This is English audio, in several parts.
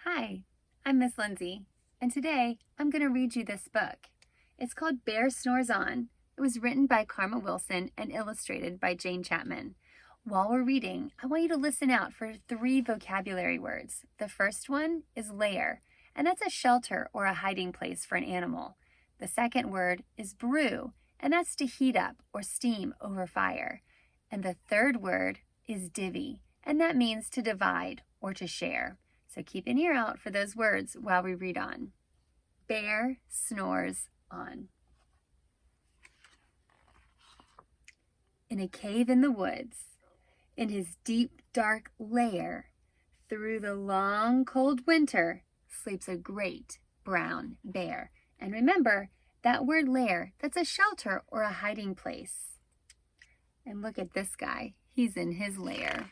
Hi, I'm Miss Lindsey, and today I'm going to read you this book. It's called Bear Snores On. It was written by Karma Wilson and illustrated by Jane Chapman. While we're reading, I want you to listen out for 3 vocabulary words. The first one is lair, and that's a shelter or a hiding place for an animal. The second word is brew, and that's to heat up or steam over fire. And the third word is divvy, and that means to divide or to share. So keep an ear out for those words while we read on. Bear snores on. In a cave in the woods, in his deep, dark lair, through the long, cold winter, sleeps a great brown bear. And remember, that word lair, that's a shelter or a hiding place. And look at this guy. He's in his lair.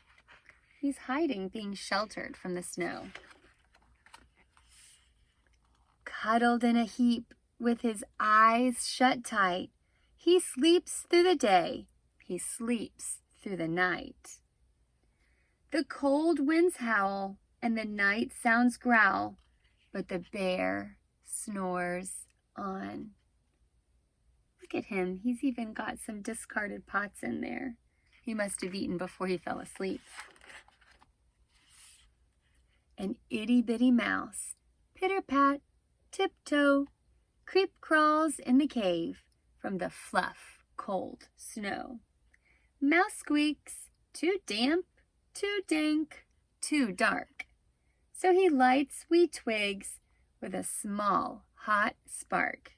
He's hiding, being sheltered from the snow. Cuddled in a heap with his eyes shut tight, he sleeps through the day, he sleeps through the night. The cold winds howl and the night sounds growl, but the bear snores on. Look at him, he's even got some discarded pots in there. He must have eaten before he fell asleep. An itty-bitty mouse, pitter-pat, tiptoe, creep crawls in the cave from the fluff, cold snow. Mouse squeaks, too damp, too dank, too dark. So he lights wee twigs with a small, hot spark.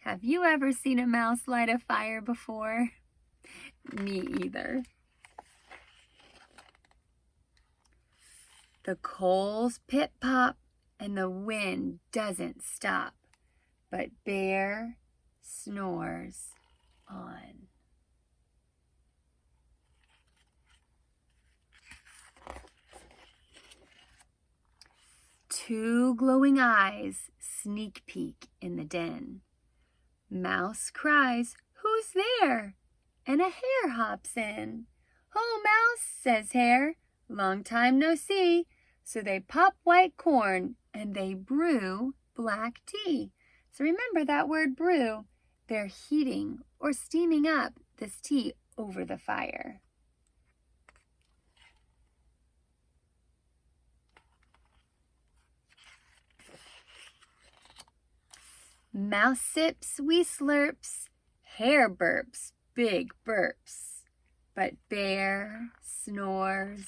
Have you ever seen a mouse light a fire before? Me either. The coals pip-pop and the wind doesn't stop, but Bear snores on. Two glowing eyes sneak peek in the den. Mouse cries, "Who's there?" And a hare hops in. "Oh, Mouse," says Hare, "long time no see." So they pop white corn and they brew black tea. So remember that word brew. They're heating or steaming up this tea over the fire. Mouse sips wee slurps, Hare burps big burps, but Bear snores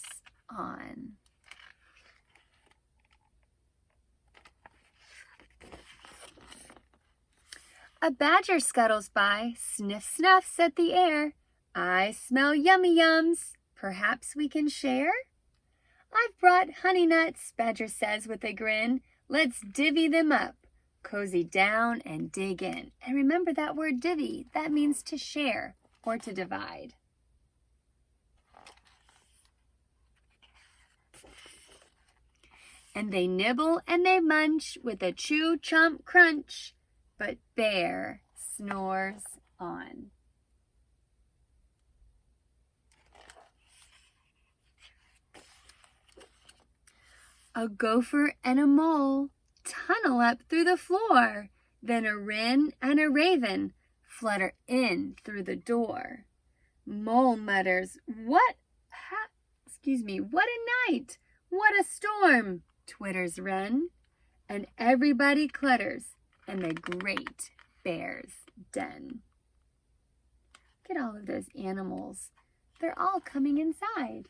on. A badger scuttles by, sniff snuffs at the air. "I smell yummy yums, perhaps we can share?" "I've brought honey nuts," Badger says with a grin. "Let's divvy them up, cozy down and dig in." And remember that word divvy, that means to share or to divide. And they nibble and they munch with a chew, chomp, crunch, but Bear snores on. A gopher and a mole tunnel up through the floor. Then a wren and a raven flutter in through the door. Mole mutters, what a night, what a storm," twitters Wren. And everybody clutters in the great bear's den. Look at all of those animals. They're all coming inside.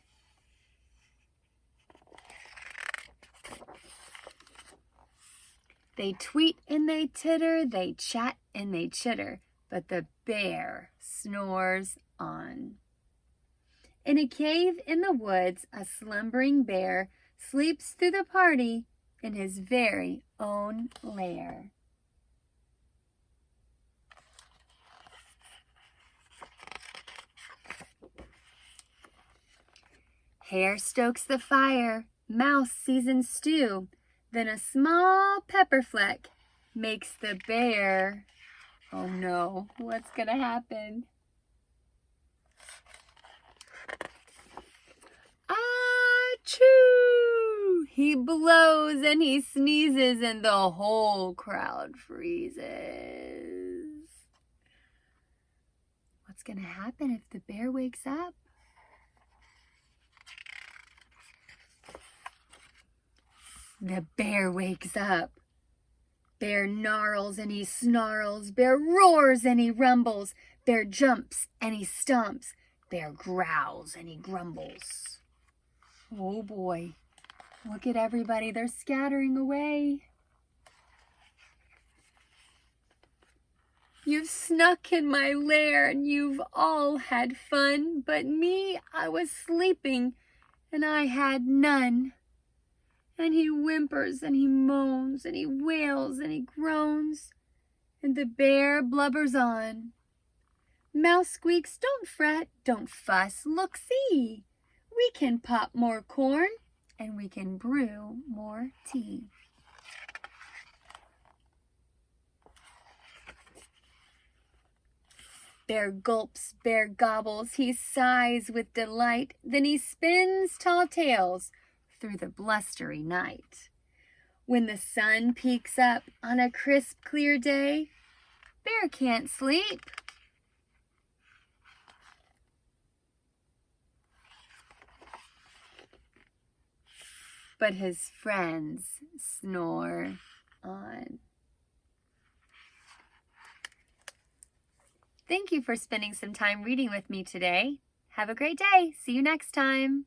They tweet and they titter, they chat and they chitter, but the bear snores on. In a cave in the woods, a slumbering bear sleeps through the party in his very own lair. Hare stokes the fire, Mouse seasons stew, then a small pepper fleck makes the bear, oh no, what's gonna happen? Achoo! He blows and he sneezes and the whole crowd freezes. What's going to happen if the bear wakes up? The bear wakes up. Bear gnarls and he snarls. Bear roars and he rumbles. Bear jumps and he stomps. Bear growls and he grumbles. Oh boy. Look at everybody. They're scattering away. You've snuck in my lair and you've all had fun. But me, I was sleeping and I had none. And he whimpers and he moans and he wails and he groans. And the bear blubbers on. Mouse squeaks, don't fret, don't fuss, look, see. We can pop more corn and we can brew more tea. Bear gulps, bear gobbles, he sighs with delight. Then he spins tall tales through the blustery night. When the sun peeks up on a crisp, clear day, Bear can't sleep. But his friends snore on. Thank you for spending some time reading with me today. Have a great day. See you next time.